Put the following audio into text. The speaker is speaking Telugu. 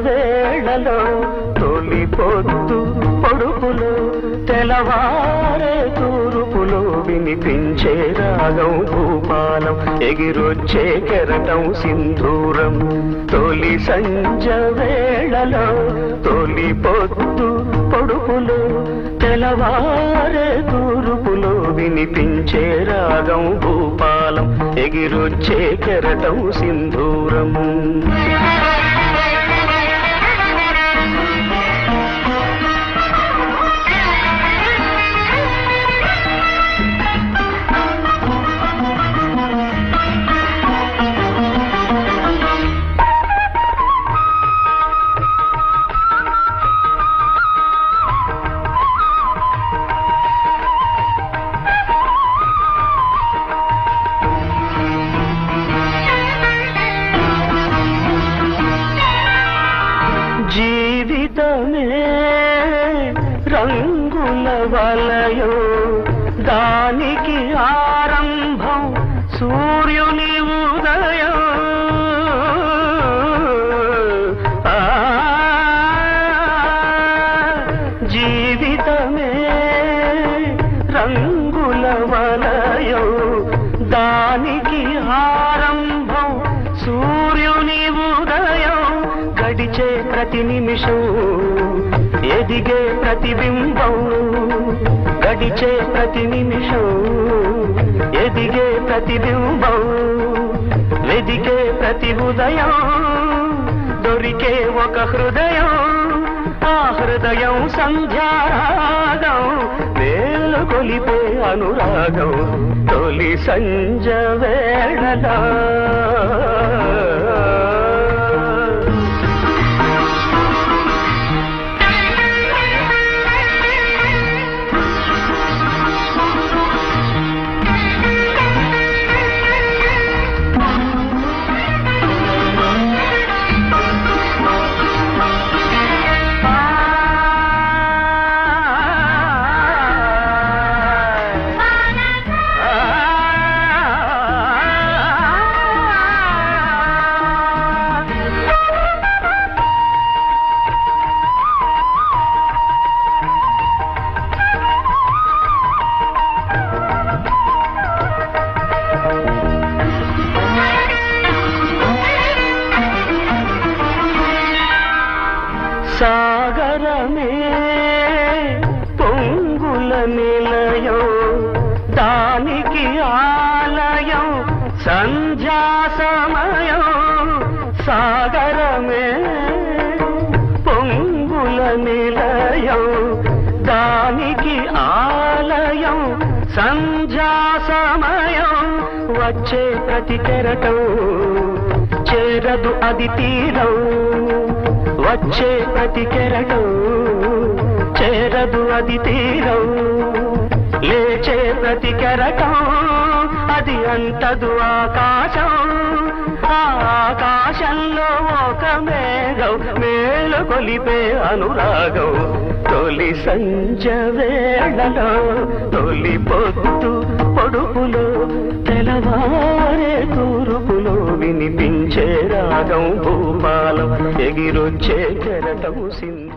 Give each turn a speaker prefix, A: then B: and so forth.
A: వేళలో తొలి పొద్దు పొడుపులో తెలవారే తూర్పులో వినిపించే రాగం భూపాలం ఎగిరొచ్చే కెరటం సింధూరం తొలి సంజ వేళలో తొలి పొద్దు పొడుపులో తెలవారే తూర్పులో వినిపించే రాగం భూపాలం ఎగిరొచ్చే కెరటం సింధూరం జీవితమే రంగుల వలయో దానికి ఆరంభం సూర్యుని ఉదయం జీవితమే రంగుల వలయో దానికి ఆరంభం సూర్యుని ఉదయం గడిచే ప్రతి నిమిషం ఎదిగే ప్రతిబింబం గడిచే ప్రతి నిమిషం ఎదిగే ప్రతిబింబం వెదికే ప్రతి ఉదయం దొరికే ఒక హృదయం ఆ హృదయం సంధ్యారాగం వేలు కొలిపే అనురాగం తొలి సంజ వేళలో సాగరమే పొంగుల నిలయం దానికి ఆలయం సంధ్యా సమయం సాగరమే పొంగుల నిలయం దానికి ఆలయం సంధ్యా సమయం వచ్చే ప్రతి కెరటం చేరదు అది తీరం వచ్చే ప్రతి కెరటం చేరదు అది తీరం లేచే ప్రతి కెరటం అది అంటదు ఆకాశం ఆకాశంలో ఒక మేఘం మేలు కొలిపే అనురాగం తొలి సంజ వేళలో తొలి పొద్దు పొడుపులో తెలవారే తూర్పులో వినిపించే రాగం భూపాలం ఎగిరొచ్చే కెరటం సింధూరం